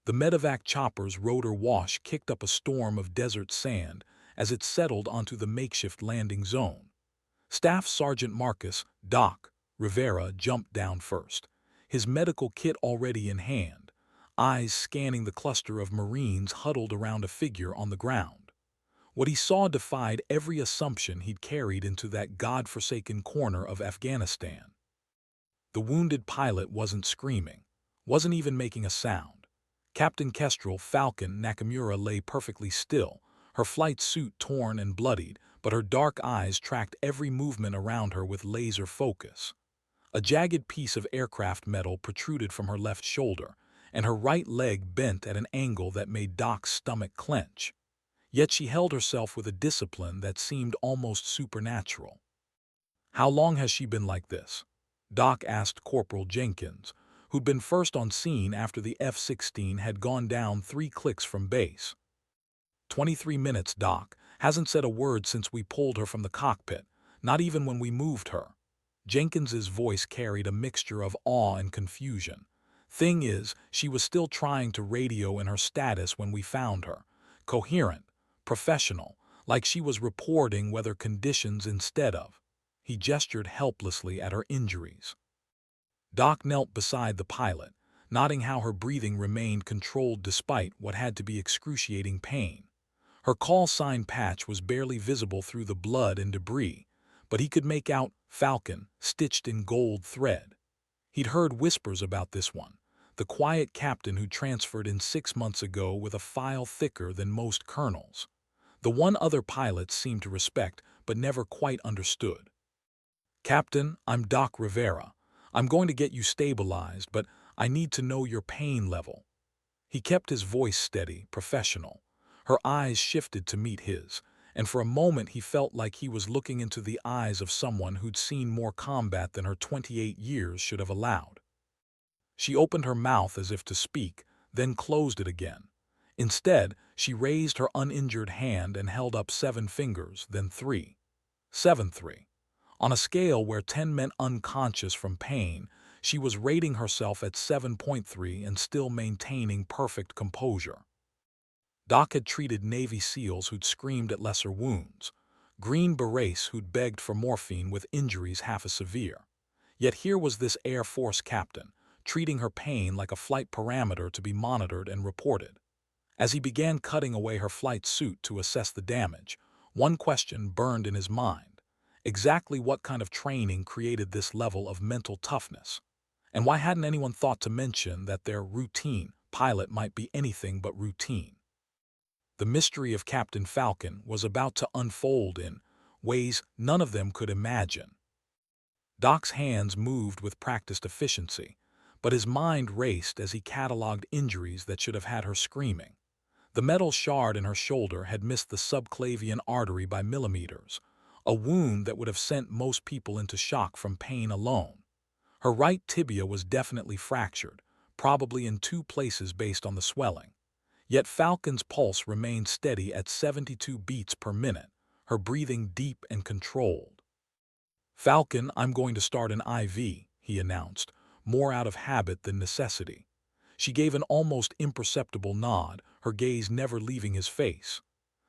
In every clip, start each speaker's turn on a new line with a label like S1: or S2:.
S1: The medevac chopper's rotor wash kicked up a storm of desert sand as it settled onto the makeshift landing zone. Staff Sergeant Marcus, Doc, Rivera jumped down first, his medical kit already in hand, eyes scanning the cluster of Marines huddled around a figure on the ground. What he saw defied every assumption he'd carried into that god-forsaken corner of Afghanistan. The wounded pilot wasn't screaming, wasn't even making a sound. Captain Kestrel Falcon Nakamura lay perfectly still, her flight suit torn and bloodied, but her dark eyes tracked every movement around her with laser focus. A jagged piece of aircraft metal protruded from her left shoulder, and her right leg bent at an angle that made Doc's stomach clench. Yet she held herself with a discipline that seemed almost supernatural. "How long has she been like this?" Doc asked Corporal Jenkins, who'd been first on scene after the F-16 had gone down 3 clicks from base. 23 minutes, Doc. Hasn't said a word since we pulled her from the cockpit, not even when we moved her. Jenkins's voice carried a mixture of awe and confusion. Thing is, she was still trying to radio in her status when we found her. Coherent, professional, like she was reporting weather conditions instead of. He gestured helplessly at her injuries. Doc knelt beside the pilot, noting how her breathing remained controlled despite what had to be excruciating pain. Her call sign patch was barely visible through the blood and debris, but he could make out Falcon stitched in gold thread. He'd heard whispers about this one, the quiet captain who transferred in 6 months ago with a file thicker than most colonels. The one other pilots seemed to respect but never quite understood. "Captain, I'm Doc Rivera. I'm going to get you stabilized, but I need to know your pain level." He kept his voice steady, professional. Her eyes shifted to meet his, and for a moment he felt like he was looking into the eyes of someone who'd seen more combat than her 28 years should have allowed. She opened her mouth as if to speak, then closed it again. Instead, she raised her uninjured hand and held up 7 fingers, then 3. 7-3. On a scale where 10 meant unconscious from pain, she was rating herself at 7.3 and still maintaining perfect composure. Doc had treated Navy SEALs who'd screamed at lesser wounds, Green Berets who'd begged for morphine with injuries half as severe. Yet here was this Air Force captain, treating her pain like a flight parameter to be monitored and reported. As he began cutting away her flight suit to assess the damage, one question burned in his mind. Exactly what kind of training created this level of mental toughness? And why hadn't anyone thought to mention that their routine pilot might be anything but routine? The mystery of Captain Falcon was about to unfold in ways none of them could imagine. Doc's hands moved with practiced efficiency, but his mind raced as he cataloged injuries that should have had her screaming. The metal shard in her shoulder had missed the subclavian artery by millimeters, a wound that would have sent most people into shock from pain alone. Her right tibia was definitely fractured, probably in 2 places based on the swelling. Yet Falcon's pulse remained steady at 72 beats per minute, her breathing deep and controlled. "Falcon, I'm going to start an IV," he announced, more out of habit than necessity. She gave an almost imperceptible nod, her gaze never leaving his face.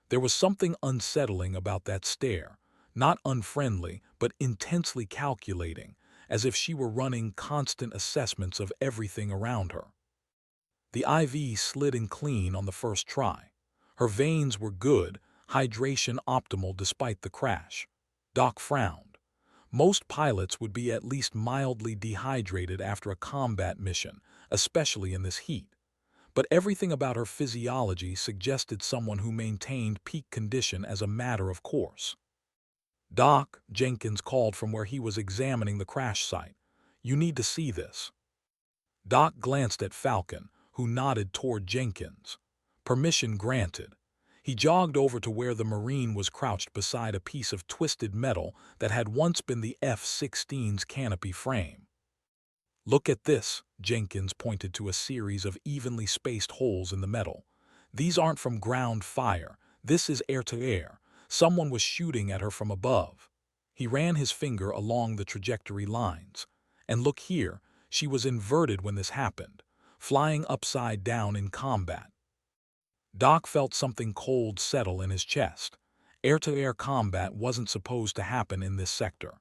S1: There was something unsettling about that stare, not unfriendly, but intensely calculating, as if she were running constant assessments of everything around her. The IV slid in clean on the first try. Her veins were good, hydration optimal despite the crash. Doc frowned. Most pilots would be at least mildly dehydrated after a combat mission, especially in this heat. But everything about her physiology suggested someone who maintained peak condition as a matter of course. "Doc," Jenkins called from where he was examining the crash site. "You need to see this." Doc glanced at Falcon, who nodded toward Jenkins. Permission granted. He jogged over to where the Marine was crouched beside a piece of twisted metal that had once been the F-16's canopy frame. "Look at this," Jenkins pointed to a series of evenly spaced holes in the metal. "These aren't from ground fire. This is air-to-air. Someone was shooting at her from above." He ran his finger along the trajectory lines. "And look here, she was inverted when this happened. flying upside down in combat. Doc felt something cold settle in his chest. Air-to-air combat wasn't supposed to happen in this sector.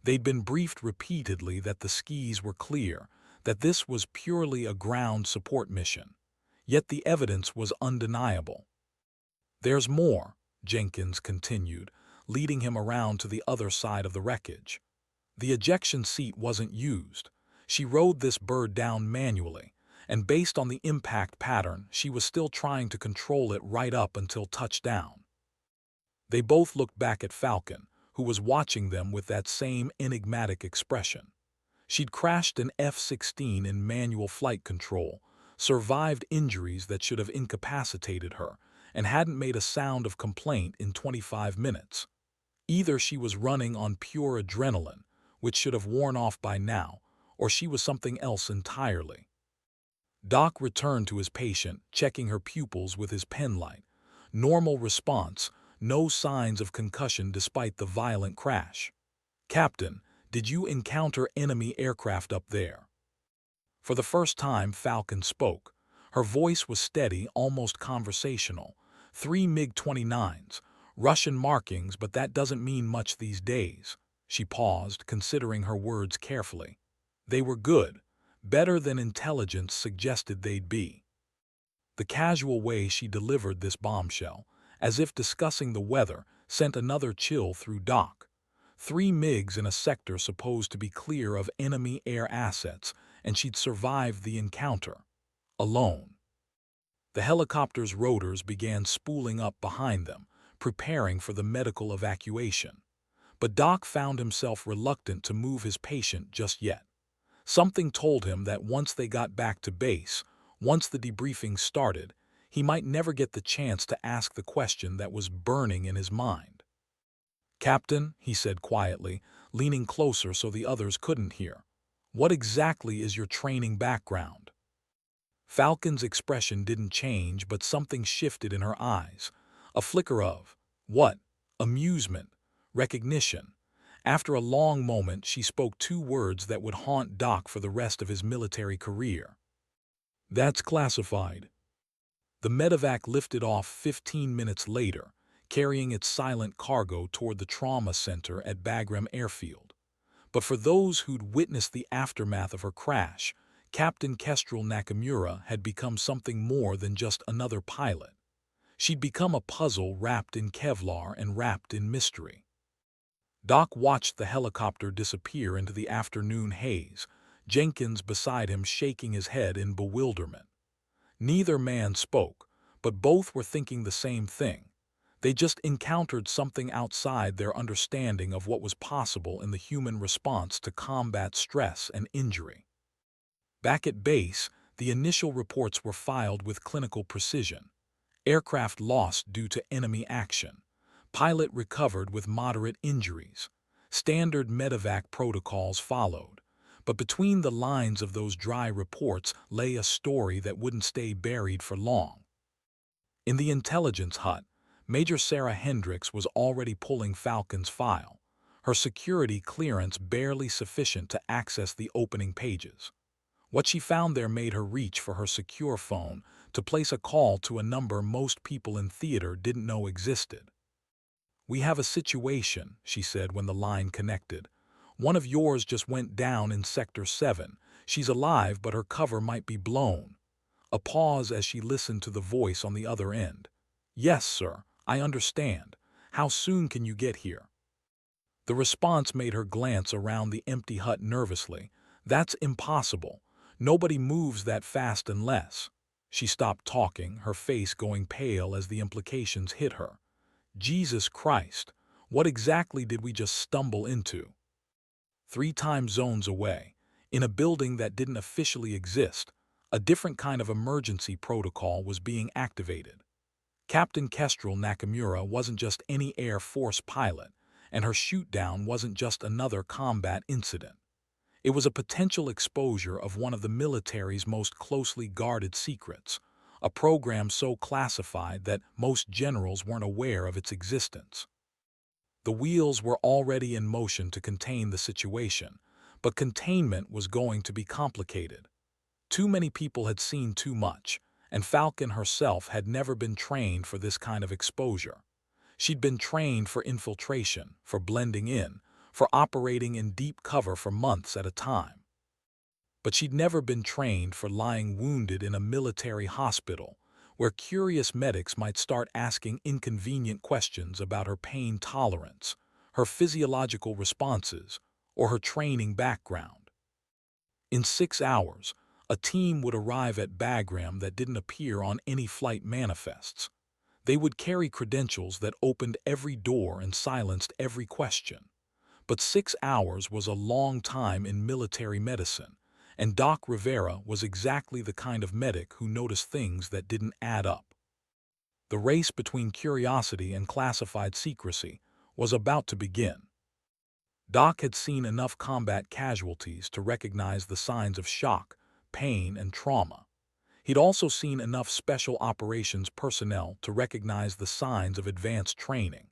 S1: They'd been briefed repeatedly that the skis were clear, that this was purely a ground support mission. Yet the evidence was undeniable. "There's more," Jenkins continued, leading him around to the other side of the wreckage. "The ejection seat wasn't used. She rode this bird down manually, and based on the impact pattern, she was still trying to control it right up until touchdown." They both looked back at Falcon, who was watching them with that same enigmatic expression. She'd crashed an F-16 in manual flight control, survived injuries that should have incapacitated her, and hadn't made a sound of complaint in 25 minutes. Either she was running on pure adrenaline, which should have worn off by now, or she was something else entirely. Doc returned to his patient, checking her pupils with his penlight. Normal response, no signs of concussion despite the violent crash. "Captain, did you encounter enemy aircraft up there?" For the first time, Falcon spoke. Her voice was steady, almost conversational. "3 MiG-29s, Russian markings, but that doesn't mean much these days." She paused, considering her words carefully. "They were good, better than intelligence suggested they'd be." The casual way she delivered this bombshell, as if discussing the weather, sent another chill through Doc. 3 MiGs in a sector supposed to be clear of enemy air assets, and she'd survived the encounter. Alone. The helicopter's rotors began spooling up behind them, preparing for the medical evacuation. But Doc found himself reluctant to move his patient just yet. Something told him that once they got back to base, once the debriefing started, he might never get the chance to ask the question that was burning in his mind. "Captain," he said quietly, leaning closer so the others couldn't hear, "what exactly is your training background?" Falcon's expression didn't change, but something shifted in her eyes. A flicker of, what? Amusement, recognition. After a long moment, she spoke 2 words that would haunt Doc for the rest of his military career. "That's classified." The medevac lifted off 15 minutes later, carrying its silent cargo toward the trauma center at Bagram Airfield. But for those who'd witnessed the aftermath of her crash, Captain Kestrel Nakamura had become something more than just another pilot. She'd become a puzzle wrapped in Kevlar and wrapped in mystery. Doc watched the helicopter disappear into the afternoon haze, Jenkins beside him shaking his head in bewilderment. Neither man spoke, but both were thinking the same thing. They just encountered something outside their understanding of what was possible in the human response to combat stress and injury. Back at base, the initial reports were filed with clinical precision. Aircraft lost due to enemy action. Pilot recovered with moderate injuries. Standard medevac protocols followed. But between the lines of those dry reports lay a story that wouldn't stay buried for long. In the intelligence hut, Major Sarah Hendricks was already pulling Falcon's file, her security clearance barely sufficient to access the opening pages. What she found there made her reach for her secure phone to place a call to a number most people in theater didn't know existed. "We have a situation," she said when the line connected. "One of yours just went down in Sector 7. She's alive, but her cover might be blown." A pause as she listened to the voice on the other end. "Yes, sir, I understand. How soon can you get here?" The response made her glance around the empty hut nervously. "That's impossible. Nobody moves that fast unless—" She stopped talking, her face going pale as the implications hit her. Jesus Christ, what exactly did we just stumble into? 3 time zones away, in a building that didn't officially exist, a different kind of emergency protocol was being activated. Captain Kestrel Nakamura wasn't just any Air Force pilot, and her shoot-down wasn't just another combat incident. It was a potential exposure of one of the military's most closely guarded secrets, a program so classified that most generals weren't aware of its existence. The wheels were already in motion to contain the situation, but containment was going to be complicated. Too many people had seen too much, and Falcon herself had never been trained for this kind of exposure. She'd been trained for infiltration, for blending in, for operating in deep cover for months at a time. But she'd never been trained for lying wounded in a military hospital, where curious medics might start asking inconvenient questions about her pain tolerance, her physiological responses, or her training background. In 6 hours, a team would arrive at Bagram that didn't appear on any flight manifests. They would carry credentials that opened every door and silenced every question. But 6 hours was a long time in military medicine, and Doc Rivera was exactly the kind of medic who noticed things that didn't add up. The race between curiosity and classified secrecy was about to begin. Doc had seen enough combat casualties to recognize the signs of shock, pain, and trauma. He'd also seen enough special operations personnel to recognize the signs of advanced training.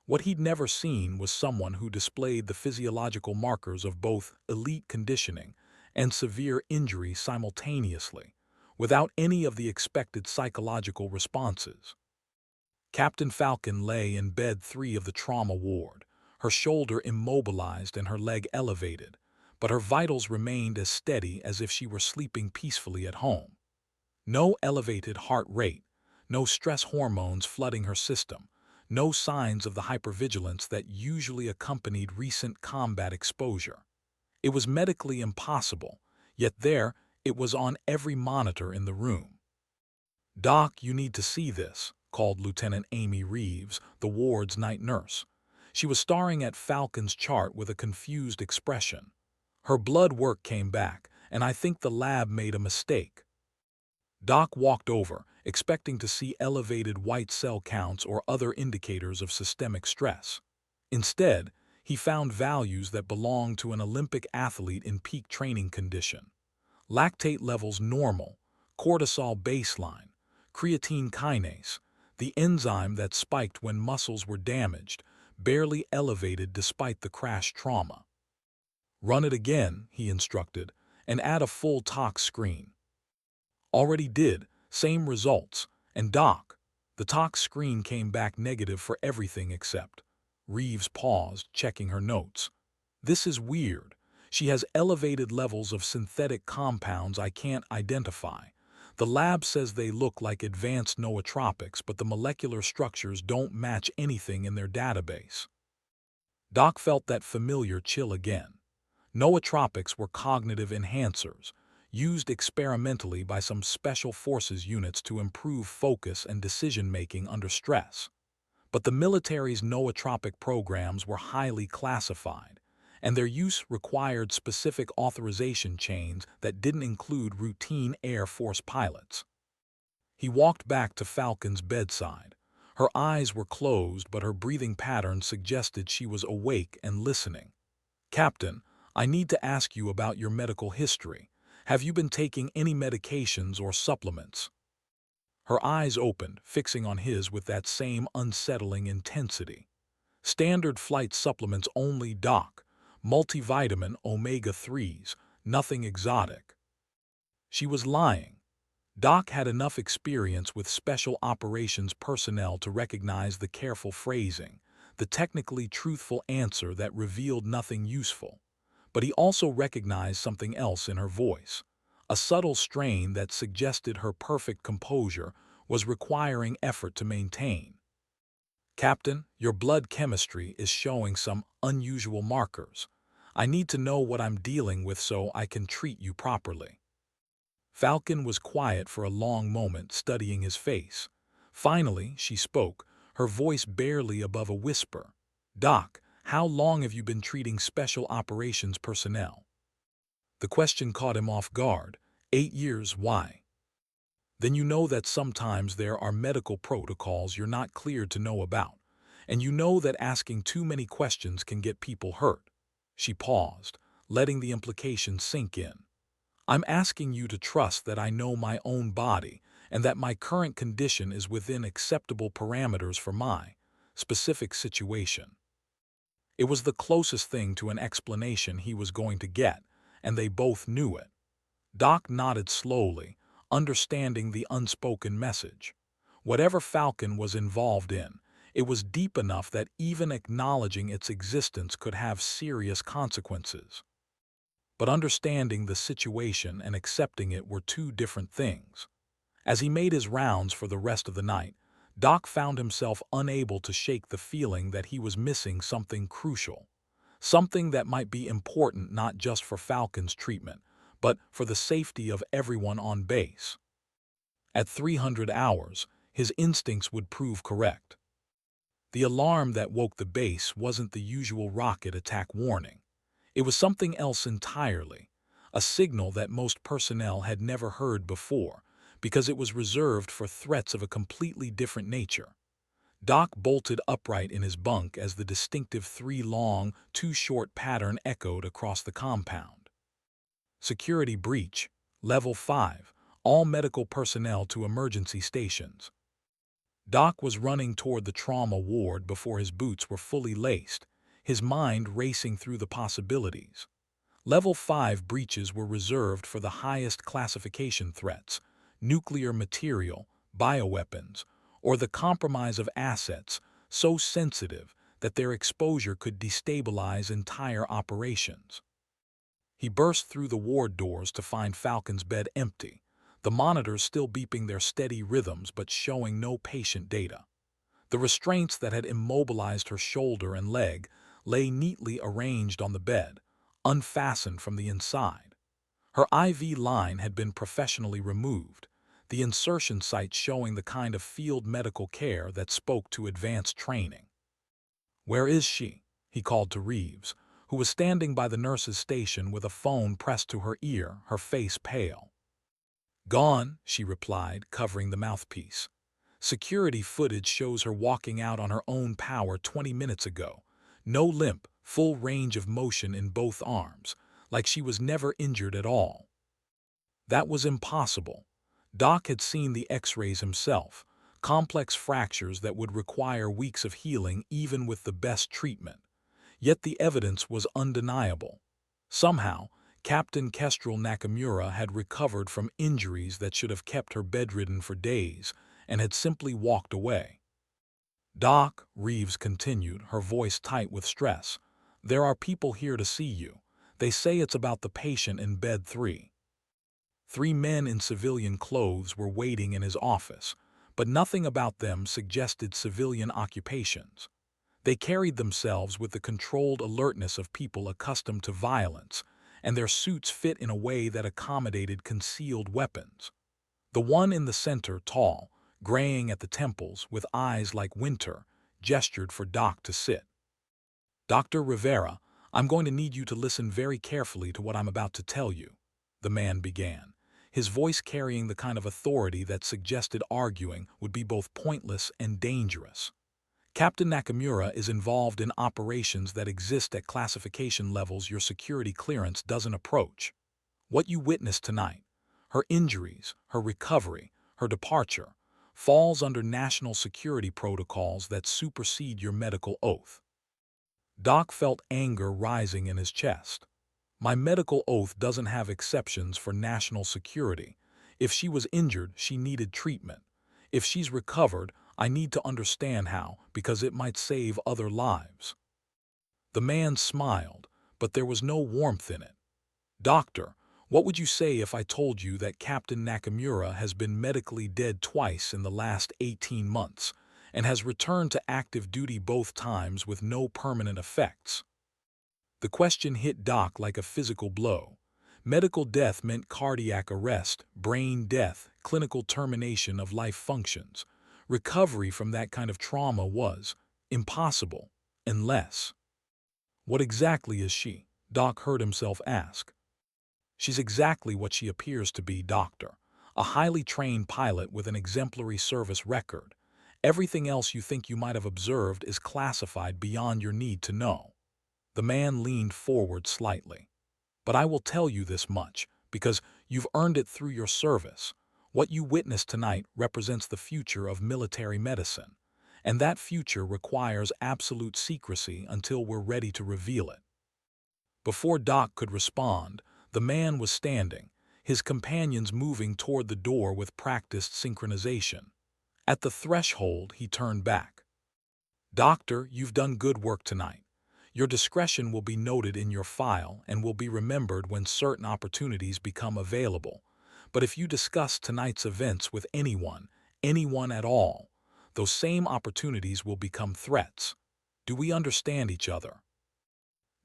S1: What he'd never seen was someone who displayed the physiological markers of both elite conditioning and severe injury simultaneously, without any of the expected psychological responses. Captain Falcon lay in bed 3 of the trauma ward, her shoulder immobilized and her leg elevated, but her vitals remained as steady as if she were sleeping peacefully at home. No elevated heart rate, no stress hormones flooding her system, no signs of the hypervigilance that usually accompanied recent combat exposure. It was medically impossible, yet there it was on every monitor in the room. "Doc, you need to see this," called Lieutenant Amy Reeves, the ward's night nurse. She was staring at Falcon's chart with a confused expression. "Her blood work came back, and I think the lab made a mistake." Doc walked over, expecting to see elevated white cell counts or other indicators of systemic stress. Instead, he found values that belonged to an Olympic athlete in peak training condition. Lactate levels normal, cortisol baseline, creatine kinase, the enzyme that spiked when muscles were damaged, barely elevated despite the crash trauma. "Run it again," he instructed, "and add a full tox screen." "Already did, same results, and Doc, the tox screen came back negative for everything except." Reeves paused, checking her notes. "This is weird. She has elevated levels of synthetic compounds I can't identify. The lab says they look like advanced nootropics, but the molecular structures don't match anything in their database." Doc felt that familiar chill again. Nootropics were cognitive enhancers, used experimentally by some special forces units to improve focus and decision-making under stress. But the military's nootropic programs were highly classified, and their use required specific authorization chains that didn't include routine Air Force pilots. He walked back to Falcon's bedside. Her eyes were closed, but her breathing pattern suggested she was awake and listening. "Captain, I need to ask you about your medical history. Have you been taking any medications or supplements?" Her eyes opened, fixing on his with that same unsettling intensity. "Standard flight supplements only, Doc. Multivitamin, omega-3s, nothing exotic." She was lying. Doc had enough experience with special operations personnel to recognize the careful phrasing, the technically truthful answer that revealed nothing useful. But he also recognized something else in her voice, a subtle strain that suggested her perfect composure was requiring effort to maintain. "Captain, your blood chemistry is showing some unusual markers. I need to know what I'm dealing with so I can treat you properly." Falcon was quiet for a long moment, studying his face. Finally, she spoke, her voice barely above a whisper. "Doc, how long have you been treating special operations personnel?" The question caught him off guard. 8 years, why? "Then you know that sometimes there are medical protocols you're not cleared to know about, and you know that asking too many questions can get people hurt." She paused, letting the implication sink in. "I'm asking you to trust that I know my own body and that my current condition is within acceptable parameters for my specific situation." It was the closest thing to an explanation he was going to get, and they both knew it. Doc nodded slowly, understanding the unspoken message. Whatever Falcon was involved in, it was deep enough that even acknowledging its existence could have serious consequences. But understanding the situation and accepting it were two different things. As he made his rounds for the rest of the night, Doc found himself unable to shake the feeling that he was missing something crucial, something that might be important not just for Falcon's treatment, but for the safety of everyone on base. At 300 hours, his instincts would prove correct. The alarm that woke the base wasn't the usual rocket attack warning. It was something else entirely, a signal that most personnel had never heard before, because it was reserved for threats of a completely different nature. Doc bolted upright in his bunk as the distinctive 3 long, 2 short pattern echoed across the compound. Security breach, Level 5, all medical personnel to emergency stations. Doc was running toward the trauma ward before his boots were fully laced, his mind racing through the possibilities. Level 5 breaches were reserved for the highest classification threats, nuclear material, bioweapons, or the compromise of assets so sensitive that their exposure could destabilize entire operations. He burst through the ward doors to find Falcon's bed empty, the monitors still beeping their steady rhythms but showing no patient data. The restraints that had immobilized her shoulder and leg lay neatly arranged on the bed, unfastened from the inside. Her IV line had been professionally removed, the insertion site showing the kind of field medical care that spoke to advanced training. "Where is she?" he called to Reeves, who was standing by the nurse's station with a phone pressed to her ear, her face pale. "Gone," she replied, covering the mouthpiece. "Security footage shows her walking out on her own power 20 minutes ago. No limp, full range of motion in both arms, like she was never injured at all." That was impossible. Doc had seen the X-rays himself, complex fractures that would require weeks of healing even with the best treatment. Yet the evidence was undeniable. Somehow, Captain Kestrel Nakamura had recovered from injuries that should have kept her bedridden for days and had simply walked away. "Doc," Reeves continued, her voice tight with stress, "there are people here to see you. They say it's about the patient in bed 3. 3 men in civilian clothes were waiting in his office, but nothing about them suggested civilian occupations. They carried themselves with the controlled alertness of people accustomed to violence, and their suits fit in a way that accommodated concealed weapons. The one in the center, tall, graying at the temples, with eyes like winter, gestured for Doc to sit. "Dr. Rivera, I'm going to need you to listen very carefully to what I'm about to tell you," the man began, his voice carrying the kind of authority that suggested arguing would be both pointless and dangerous. "Captain Nakamura is involved in operations that exist at classification levels your security clearance doesn't approach. What you witnessed tonight, her injuries, her recovery, her departure, falls under national security protocols that supersede your medical oath." Doc felt anger rising in his chest. "My medical oath doesn't have exceptions for national security. If she was injured, she needed treatment. If she's recovered, I need to understand how, because it might save other lives." The man smiled, but there was no warmth in it. "Doctor, what would you say if I told you that Captain Nakamura has been medically dead twice in the last 18 months and has returned to active duty both times with no permanent effects?" The question hit Doc like a physical blow. Medical death meant cardiac arrest, brain death, clinical termination of life functions. Recovery from that kind of trauma was impossible, unless— "What exactly is she?" Doc heard himself ask. "She's exactly what she appears to be, Doctor. A highly trained pilot with an exemplary service record. Everything else you think you might have observed is classified beyond your need to know." The man leaned forward slightly. "But I will tell you this much, because you've earned it through your service. What you witnessed tonight represents the future of military medicine, and that future requires absolute secrecy until we're ready to reveal it." Before Doc could respond, the man was standing, his companions moving toward the door with practiced synchronization. At the threshold, he turned back. "Doctor, you've done good work tonight. Your discretion will be noted in your file and will be remembered when certain opportunities become available. But if you discuss tonight's events with anyone at all, those same opportunities will become threats. Do we understand each other?"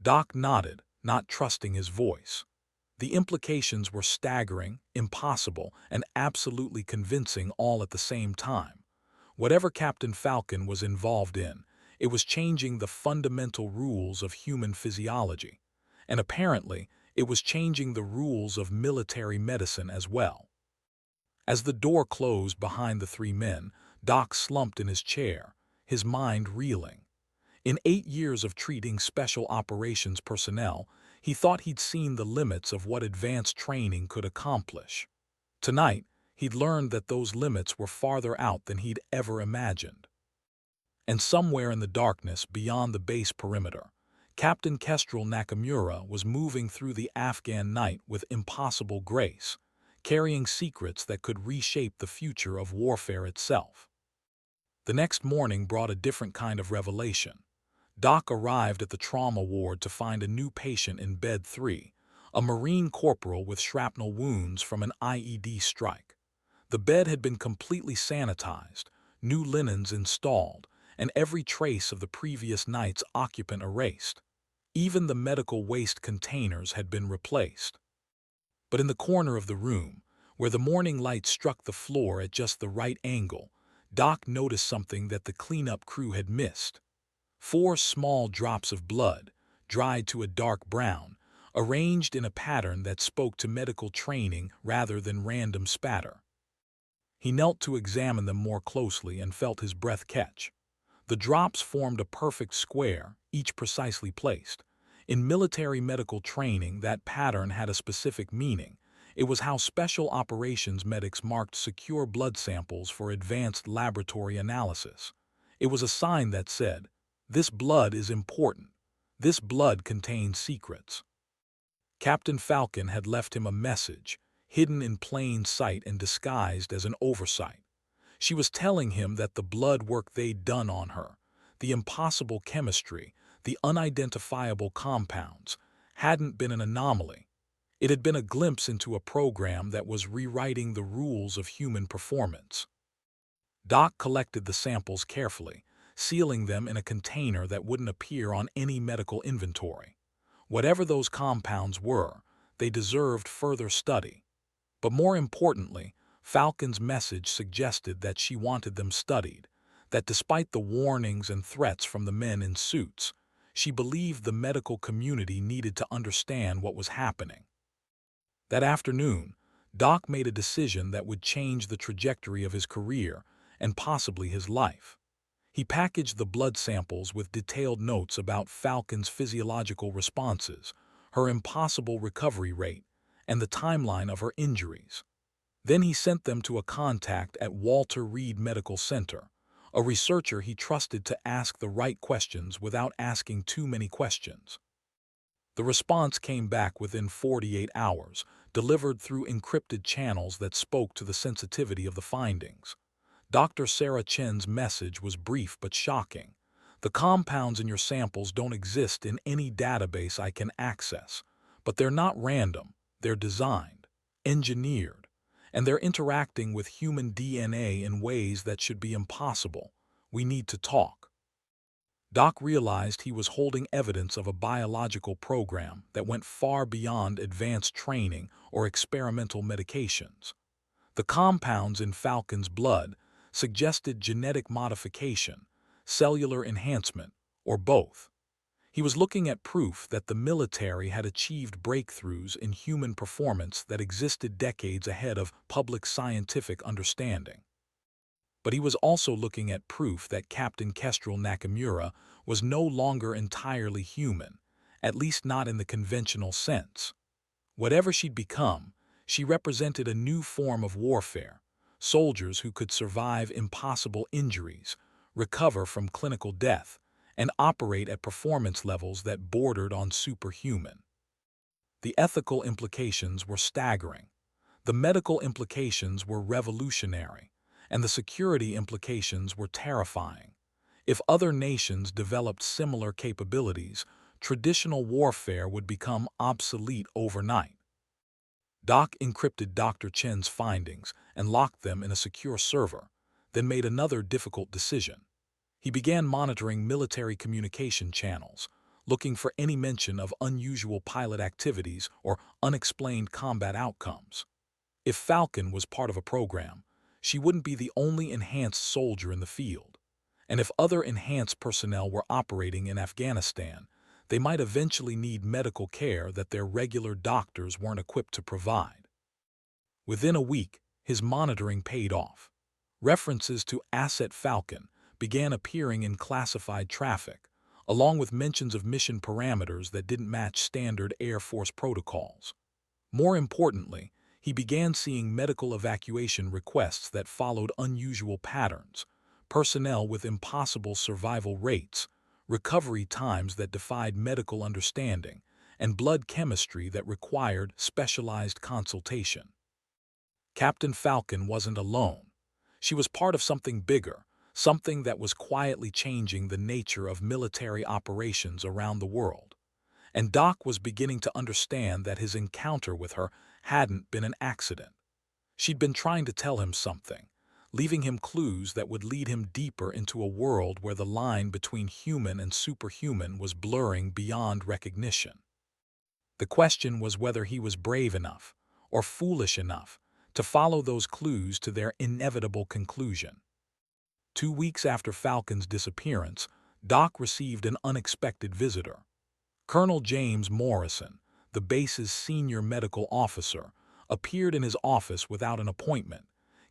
S1: Doc nodded, not trusting his voice. The implications were staggering, impossible, and absolutely convincing all at the same time. Whatever Captain Falcon was involved in, it was changing the fundamental rules of human physiology. And apparently, it was changing the rules of military medicine as well. As the door closed behind the three men, Doc slumped in his chair, his mind reeling. In 8 years of treating special operations personnel, he thought he'd seen the limits of what advanced training could accomplish. Tonight, he'd learned that those limits were farther out than he'd ever imagined. And somewhere in the darkness beyond the base perimeter, Captain Kestrel Nakamura was moving through the Afghan night with impossible grace, carrying secrets that could reshape the future of warfare itself. The next morning brought a different kind of revelation. Doc arrived at the trauma ward to find a new patient in bed 3, a Marine corporal with shrapnel wounds from an IED strike. The bed had been completely sanitized, new linens installed, and every trace of the previous night's occupant erased. Even the medical waste containers had been replaced. But in the corner of the room, where the morning light struck the floor at just the right angle, Doc noticed something that the cleanup crew had missed. 4 small drops of blood, dried to a dark brown, arranged in a pattern that spoke to medical training rather than random spatter. He knelt to examine them more closely and felt his breath catch. The drops formed a perfect square, each precisely placed. In military medical training, that pattern had a specific meaning. It was how special operations medics marked secure blood samples for advanced laboratory analysis. It was a sign that said, "This blood is important. This blood contains secrets." Captain Falcon had left him a message, hidden in plain sight and disguised as an oversight. She was telling him that the blood work they'd done on her, the impossible chemistry, the unidentifiable compounds, hadn't been an anomaly. It had been a glimpse into a program that was rewriting the rules of human performance. Doc collected the samples carefully, sealing them in a container that wouldn't appear on any medical inventory. Whatever those compounds were, they deserved further study. But more importantly, Falcon's message suggested that she wanted them studied, that despite the warnings and threats from the men in suits, she believed the medical community needed to understand what was happening. That afternoon, Doc made a decision that would change the trajectory of his career and possibly his life. He packaged the blood samples with detailed notes about Falcon's physiological responses, her impossible recovery rate, and the timeline of her injuries. Then he sent them to a contact at Walter Reed Medical Center, a researcher he trusted to ask the right questions without asking too many questions. The response came back within 48 hours, delivered through encrypted channels that spoke to the sensitivity of the findings. Dr. Sarah Chen's message was brief but shocking. "The compounds in your samples don't exist in any database I can access, but they're not random, they're designed, engineered, and they're interacting with human DNA in ways that should be impossible. We need to talk." Doc realized he was holding evidence of a biological program that went far beyond advanced training or experimental medications. The compounds in Falcon's blood suggested genetic modification, cellular enhancement, or both. He was looking at proof that the military had achieved breakthroughs in human performance that existed decades ahead of public scientific understanding. But he was also looking at proof that Captain Kestrel Nakamura was no longer entirely human, at least not in the conventional sense. Whatever she'd become, she represented a new form of warfare, soldiers who could survive impossible injuries, recover from clinical death, and operate at performance levels that bordered on superhuman. The ethical implications were staggering. The medical implications were revolutionary, and the security implications were terrifying. If other nations developed similar capabilities, traditional warfare would become obsolete overnight. Doc encrypted Dr. Chen's findings and locked them in a secure server, then made another difficult decision. He began monitoring military communication channels, looking for any mention of unusual pilot activities or unexplained combat outcomes. If Falcon was part of a program, she wouldn't be the only enhanced soldier in the field. And if other enhanced personnel were operating in Afghanistan, they might eventually need medical care that their regular doctors weren't equipped to provide. Within a week, his monitoring paid off. References to Asset Falcon began appearing in classified traffic, along with mentions of mission parameters that didn't match standard Air Force protocols. More importantly, he began seeing medical evacuation requests that followed unusual patterns, personnel with impossible survival rates, recovery times that defied medical understanding, and blood chemistry that required specialized consultation. Captain Falcon wasn't alone. She was part of something bigger, something that was quietly changing the nature of military operations around the world. And Doc was beginning to understand that his encounter with her hadn't been an accident. She'd been trying to tell him something, leaving him clues that would lead him deeper into a world where the line between human and superhuman was blurring beyond recognition. The question was whether he was brave enough, or foolish enough, to follow those clues to their inevitable conclusion. 2 weeks after Falcon's disappearance, Doc received an unexpected visitor. Colonel James Morrison, the base's senior medical officer, appeared in his office without an appointment,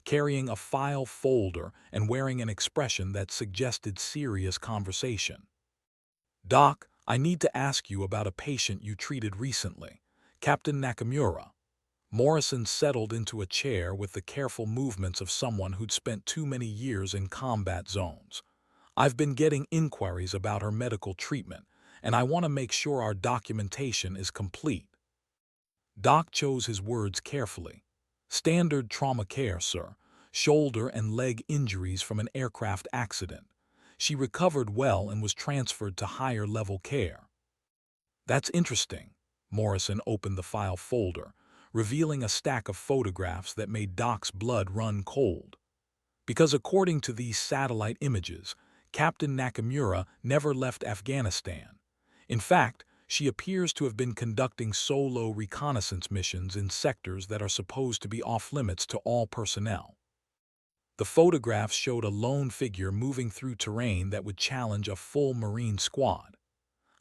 S1: carrying a file folder and wearing an expression that suggested serious conversation. "Doc, I need to ask you about a patient you treated recently, Captain Nakamura." Morrison settled into a chair with the careful movements of someone who'd spent too many years in combat zones. "I've been getting inquiries about her medical treatment, and I want to make sure our documentation is complete." Doc chose his words carefully. "Standard trauma care, sir. Shoulder and leg injuries from an aircraft accident. She recovered well and was transferred to higher-level care." "That's interesting." Morrison opened the file folder, revealing a stack of photographs that made Doc's blood run cold. Because according to these satellite images, Captain Nakamura never left Afghanistan. In fact, she appears to have been conducting solo reconnaissance missions in sectors that are supposed to be off-limits to all personnel. The photographs showed a lone figure moving through terrain that would challenge a full Marine squad.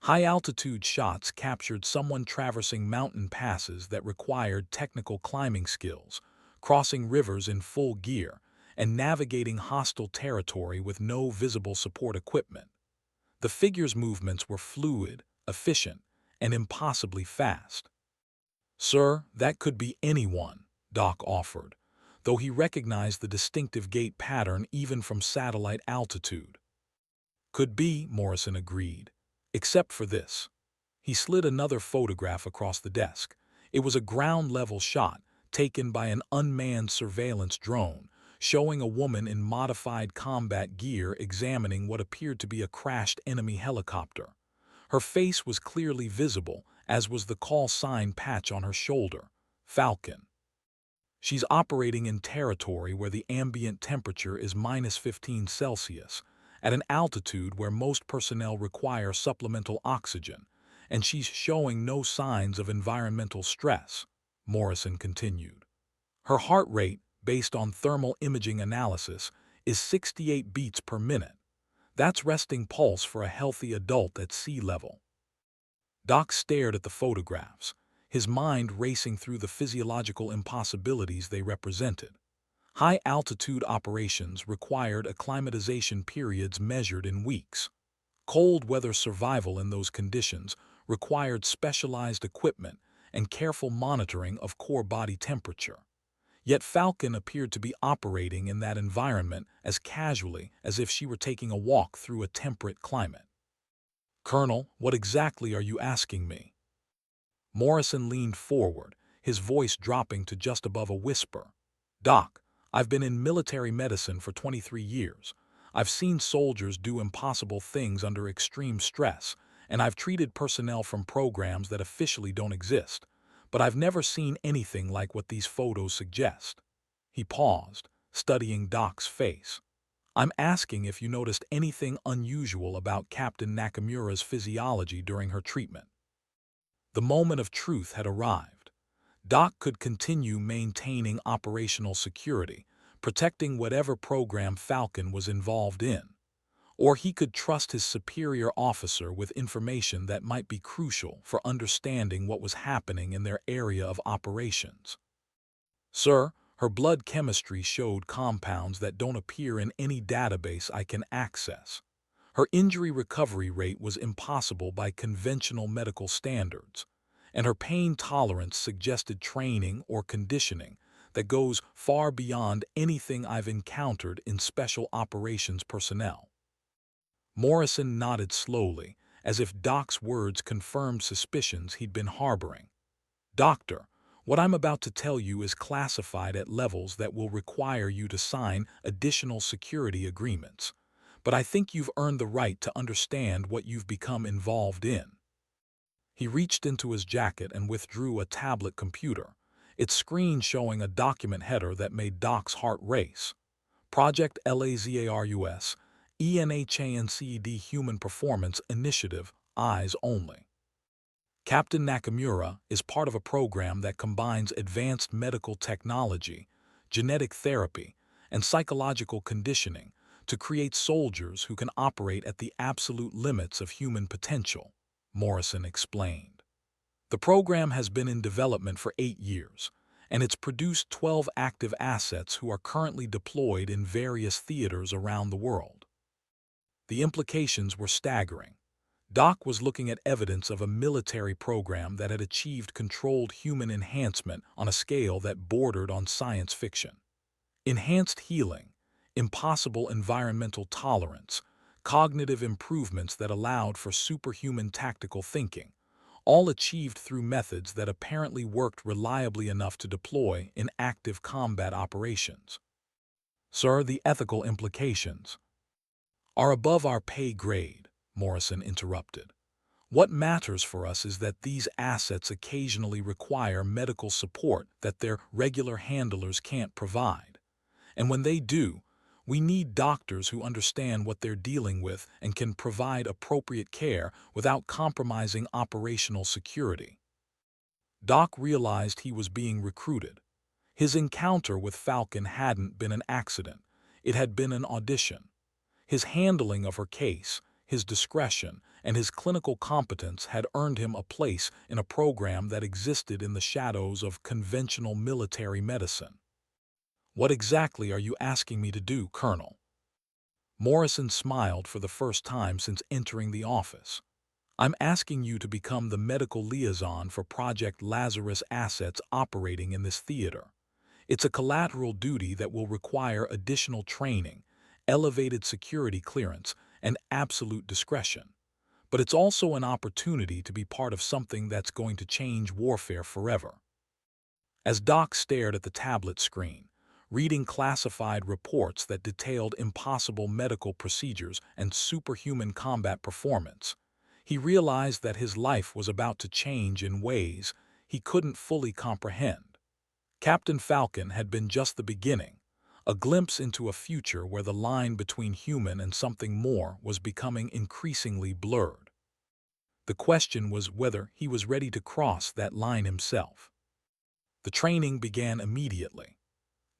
S1: High-altitude shots captured someone traversing mountain passes that required technical climbing skills, crossing rivers in full gear, and navigating hostile territory with no visible support equipment. The figure's movements were fluid, efficient, and impossibly fast. "Sir, that could be anyone," Doc offered, though he recognized the distinctive gait pattern even from satellite altitude. "Could be," Morrison agreed, "except for this." He slid another photograph across the desk. It was a ground-level shot taken by an unmanned surveillance drone, showing a woman in modified combat gear examining what appeared to be a crashed enemy helicopter. Her face was clearly visible, as was the call sign patch on her shoulder, Falcon. "She's operating in territory where the ambient temperature is -15 Celsius, at an altitude where most personnel require supplemental oxygen, and she's showing no signs of environmental stress," Morrison continued. "Her heart rate, based on thermal imaging analysis, is 68 beats per minute. That's resting pulse for a healthy adult at sea level." Doc stared at the photographs, his mind racing through the physiological impossibilities they represented. High-altitude operations required acclimatization periods measured in weeks. Cold weather survival in those conditions required specialized equipment and careful monitoring of core body temperature. Yet Falcon appeared to be operating in that environment as casually as if she were taking a walk through a temperate climate. "Colonel, what exactly are you asking me?" Morrison leaned forward, his voice dropping to just above a whisper. "Doc, I've been in military medicine for 23 years. I've seen soldiers do impossible things under extreme stress, and I've treated personnel from programs that officially don't exist. But I've never seen anything like what these photos suggest." He paused, studying Doc's face. "I'm asking if you noticed anything unusual about Captain Nakamura's physiology during her treatment." The moment of truth had arrived. Doc could continue maintaining operational security, protecting whatever program Falcon was involved in. Or he could trust his superior officer with information that might be crucial for understanding what was happening in their area of operations. "Sir, her blood chemistry showed compounds that don't appear in any database I can access. Her injury recovery rate was impossible by conventional medical standards, and her pain tolerance suggested training or conditioning that goes far beyond anything I've encountered in special operations personnel." Morrison nodded slowly, as if Doc's words confirmed suspicions he'd been harboring. "Doctor, what I'm about to tell you is classified at levels that will require you to sign additional security agreements. But I think you've earned the right to understand what you've become involved in." He reached into his jacket and withdrew a tablet computer, its screen showing a document header that made Doc's heart race. Project LAZARUS, ENHANCD Human Performance Initiative, Eyes Only. Captain Nakamura is part of a program that combines advanced medical technology, genetic therapy, and psychological conditioning to create soldiers who can operate at the absolute limits of human potential, Morrison explained. "The program has been in development for 8 years, and it's produced 12 active assets who are currently deployed in various theaters around the world." The implications were staggering. Doc was looking at evidence of a military program that had achieved controlled human enhancement on a scale that bordered on science fiction. Enhanced healing, impossible environmental tolerance, cognitive improvements that allowed for superhuman tactical thinking, all achieved through methods that apparently worked reliably enough to deploy in active combat operations. "Sir, the ethical implications are above our pay grade," Morrison interrupted. "What matters for us is that these assets occasionally require medical support that their regular handlers can't provide. And when they do, we need doctors who understand what they're dealing with and can provide appropriate care without compromising operational security." Doc realized he was being recruited. His encounter with Falcon hadn't been an accident. It had been an audition. His handling of her case, his discretion, and his clinical competence had earned him a place in a program that existed in the shadows of conventional military medicine. "What exactly are you asking me to do, Colonel?" Morrison smiled for the first time since entering the office. "I'm asking you to become the medical liaison for Project Lazarus assets operating in this theater. It's a collateral duty that will require additional training, elevated security clearance, and absolute discretion. But it's also an opportunity to be part of something that's going to change warfare forever." As Doc stared at the tablet screen, reading classified reports that detailed impossible medical procedures and superhuman combat performance, he realized that his life was about to change in ways he couldn't fully comprehend. Captain Falcon had been just the beginning, a glimpse into a future where the line between human and something more was becoming increasingly blurred. The question was whether he was ready to cross that line himself. The training began immediately.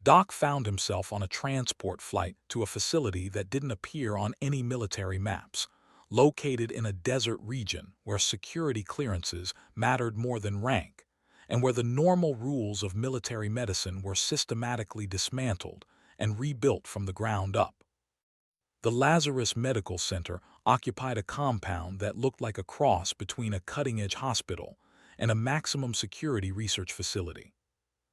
S1: Doc found himself on a transport flight to a facility that didn't appear on any military maps, located in a desert region where security clearances mattered more than rank, and where the normal rules of military medicine were systematically dismantled and rebuilt from the ground up. The Lazarus Medical Center occupied a compound that looked like a cross between a cutting-edge hospital and a maximum security research facility.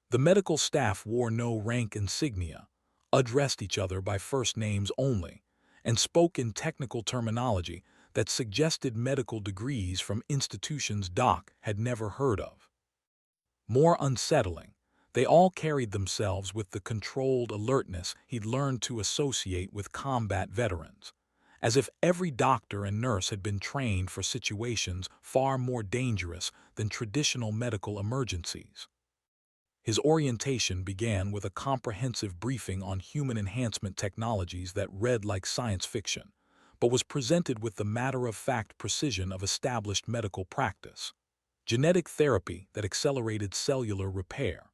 S1: The medical staff wore no rank insignia, addressed each other by first names only, and spoke in technical terminology that suggested medical degrees from institutions Doc had never heard of. More unsettling, they all carried themselves with the controlled alertness he'd learned to associate with combat veterans, as if every doctor and nurse had been trained for situations far more dangerous than traditional medical emergencies. His orientation began with a comprehensive briefing on human enhancement technologies that read like science fiction, but was presented with the matter-of-fact precision of established medical practice. Genetic therapy that accelerated cellular repair,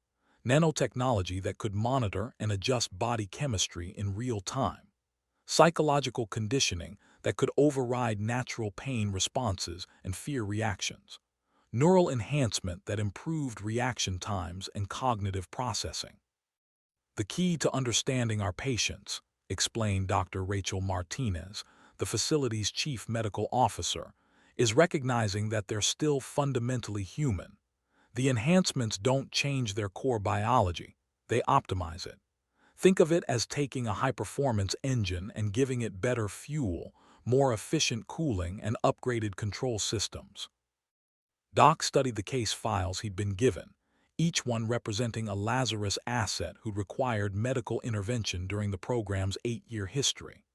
S1: nanotechnology that could monitor and adjust body chemistry in real time, psychological conditioning that could override natural pain responses and fear reactions, neural enhancement that improved reaction times and cognitive processing. The key to understanding our patients, explained Dr. Rachel Martinez, the facility's chief medical officer, is recognizing that they're still fundamentally human. The enhancements don't change their core biology, they optimize it. Think of it as taking a high-performance engine and giving it better fuel, more efficient cooling, and upgraded control systems. Doc studied the case files he'd been given, each one representing a Lazarus asset who'd required medical intervention during the program's 8-year history.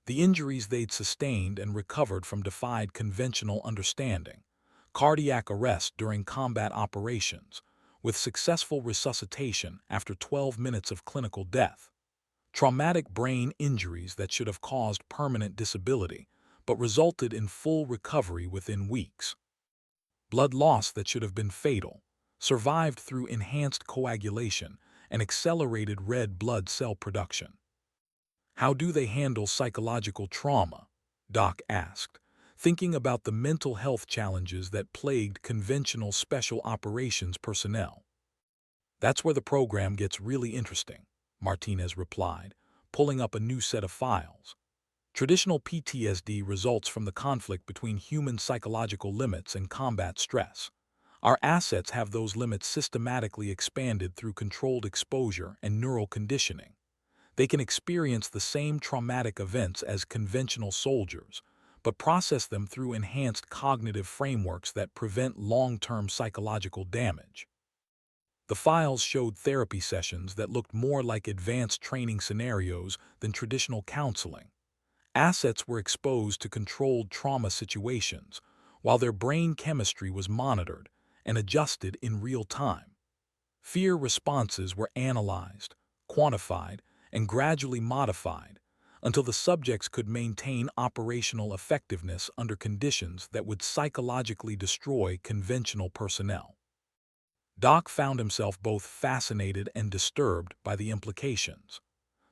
S1: The injuries they'd sustained and recovered from defied conventional understanding: cardiac arrest during combat operations, with successful resuscitation after 12 minutes of clinical death; traumatic brain injuries that should have caused permanent disability, but resulted in full recovery within weeks; blood loss that should have been fatal, survived through enhanced coagulation and accelerated red blood cell production. How do they handle psychological trauma? Doc asked, thinking about the mental health challenges that plagued conventional special operations personnel. That's where the program gets really interesting, Martinez replied, pulling up a new set of files. Traditional PTSD results from the conflict between human psychological limits and combat stress. Our assets have those limits systematically expanded through controlled exposure and neural conditioning. They can experience the same traumatic events as conventional soldiers, but process them through enhanced cognitive frameworks that prevent long-term psychological damage. The files showed therapy sessions that looked more like advanced training scenarios than traditional counseling. Assets were exposed to controlled trauma situations, while their brain chemistry was monitored and adjusted in real time. Fear responses were analyzed, quantified, and gradually modified until the subjects could maintain operational effectiveness under conditions that would psychologically destroy conventional personnel. Doc found himself both fascinated and disturbed by the implications.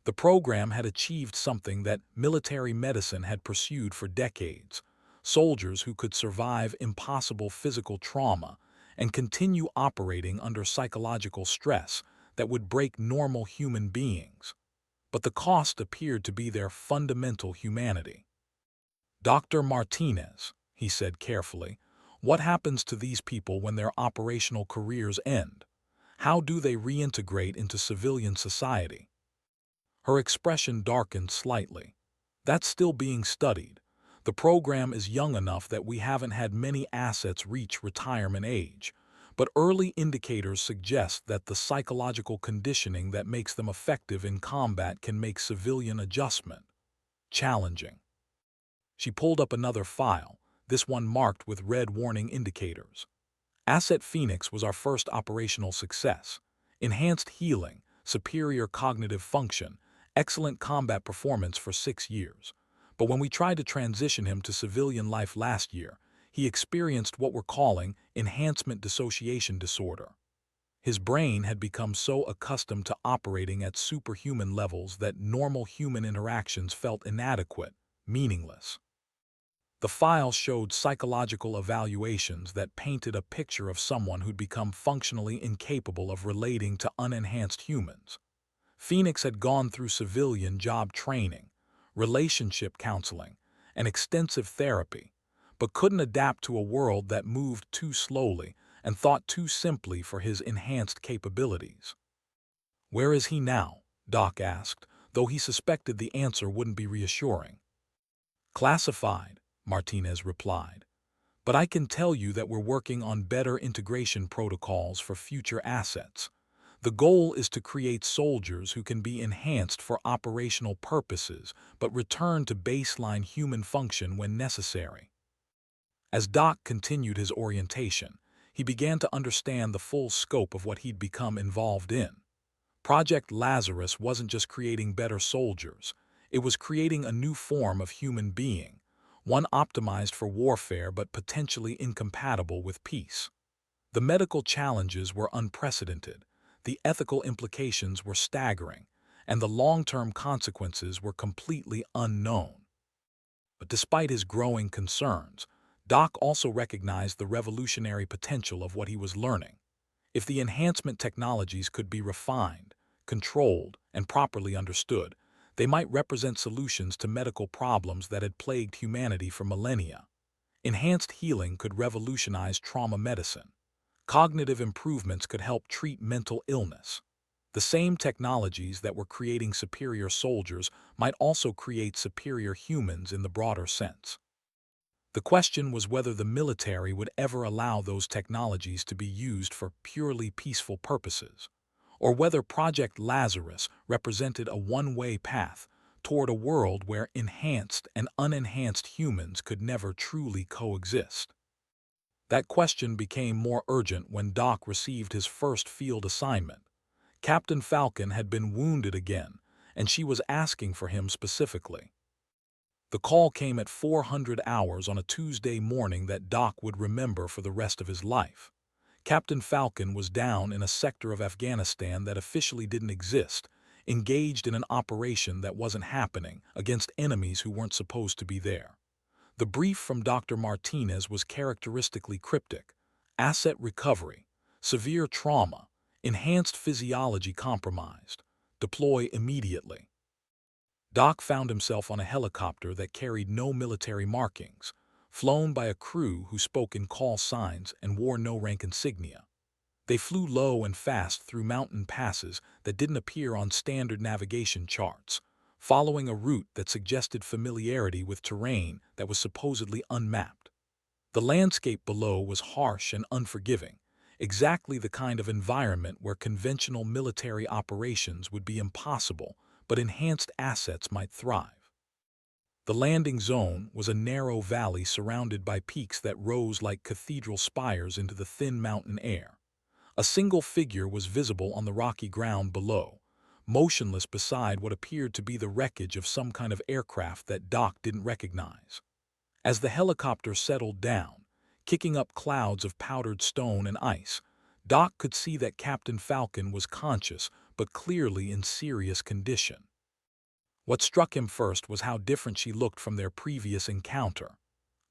S1: The program had achieved something that military medicine had pursued for decades: soldiers who could survive impossible physical trauma and continue operating under psychological stress that would break normal human beings. But the cost appeared to be their fundamental humanity. Dr. Martinez, he said carefully, what happens to these people when their operational careers end? How do they reintegrate into civilian society? Her expression darkened slightly. That's still being studied. The program is young enough that we haven't had many assets reach retirement age, but early indicators suggest that the psychological conditioning that makes them effective in combat can make civilian adjustment challenging. She pulled up another file, this one marked with red warning indicators. Asset Phoenix was our first operational success. Enhanced healing, superior cognitive function, excellent combat performance for 6 years. But when we tried to transition him to civilian life last year, he experienced what we're calling enhancement dissociation disorder. His brain had become so accustomed to operating at superhuman levels that normal human interactions felt inadequate, meaningless. The file showed psychological evaluations that painted a picture of someone who'd become functionally incapable of relating to unenhanced humans. Phoenix had gone through civilian job training, relationship counseling, and extensive therapy, but couldn't adapt to a world that moved too slowly and thought too simply for his enhanced capabilities. Where is he now? Doc asked, though he suspected the answer wouldn't be reassuring. Classified, Martinez replied. but I can tell you that we're working on better integration protocols for future assets. The goal is to create soldiers who can be enhanced for operational purposes but return to baseline human function when necessary. As Doc continued his orientation, he began to understand the full scope of what he'd become involved in. Project Lazarus wasn't just creating better soldiers, it was creating a new form of human being, one optimized for warfare but potentially incompatible with peace. The medical challenges were unprecedented, the ethical implications were staggering, and the long-term consequences were completely unknown. But despite his growing concerns, Doc also recognized the revolutionary potential of what he was learning. If the enhancement technologies could be refined, controlled, and properly understood, they might represent solutions to medical problems that had plagued humanity for millennia. Enhanced healing could revolutionize trauma medicine. Cognitive improvements could help treat mental illness. The same technologies that were creating superior soldiers might also create superior humans in the broader sense. The question was whether the military would ever allow those technologies to be used for purely peaceful purposes, or whether Project Lazarus represented a one-way path toward a world where enhanced and unenhanced humans could never truly coexist. That question became more urgent when Doc received his first field assignment. Captain Falcon had been wounded again, and she was asking for him specifically. The call came at 400 hours on a Tuesday morning that Doc would remember for the rest of his life. Captain Falcon was down in a sector of Afghanistan that officially didn't exist, engaged in an operation that wasn't happening against enemies who weren't supposed to be there. The brief from Dr. Martinez was characteristically cryptic: asset recovery, severe trauma, enhanced physiology compromised, deploy immediately. Doc found himself on a helicopter that carried no military markings, flown by a crew who spoke in call signs and wore no rank insignia. They flew low and fast through mountain passes that didn't appear on standard navigation charts, following a route that suggested familiarity with terrain that was supposedly unmapped. The landscape below was harsh and unforgiving, exactly the kind of environment where conventional military operations would be impossible, but enhanced assets might thrive. The landing zone was a narrow valley surrounded by peaks that rose like cathedral spires into the thin mountain air. A single figure was visible on the rocky ground below, motionless beside what appeared to be the wreckage of some kind of aircraft that Doc didn't recognize. As the helicopter settled down, kicking up clouds of powdered stone and ice, Doc could see that Captain Falcon was conscious but clearly in serious condition. What struck him first was how different she looked from their previous encounter.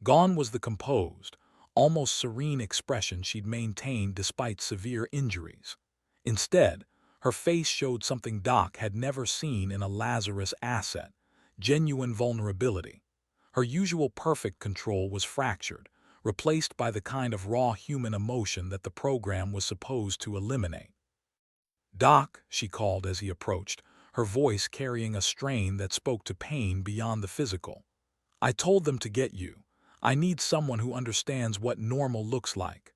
S1: Gone was the composed, almost serene expression she'd maintained despite severe injuries. Instead, her face showed something Doc had never seen in a Lazarus asset: genuine vulnerability. Her usual perfect control was fractured, replaced by the kind of raw human emotion that the program was supposed to eliminate. "Doc," she called as he approached, her voice carrying a strain that spoke to pain beyond the physical. "I told them to get you. I need someone who understands what normal looks like."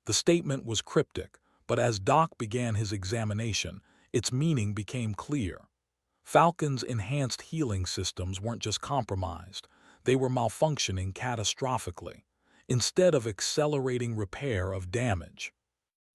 S1: The statement was cryptic, but as Doc began his examination, its meaning became clear. Falcon's enhanced healing systems weren't just compromised, they were malfunctioning catastrophically. Instead of accelerating repair of damage,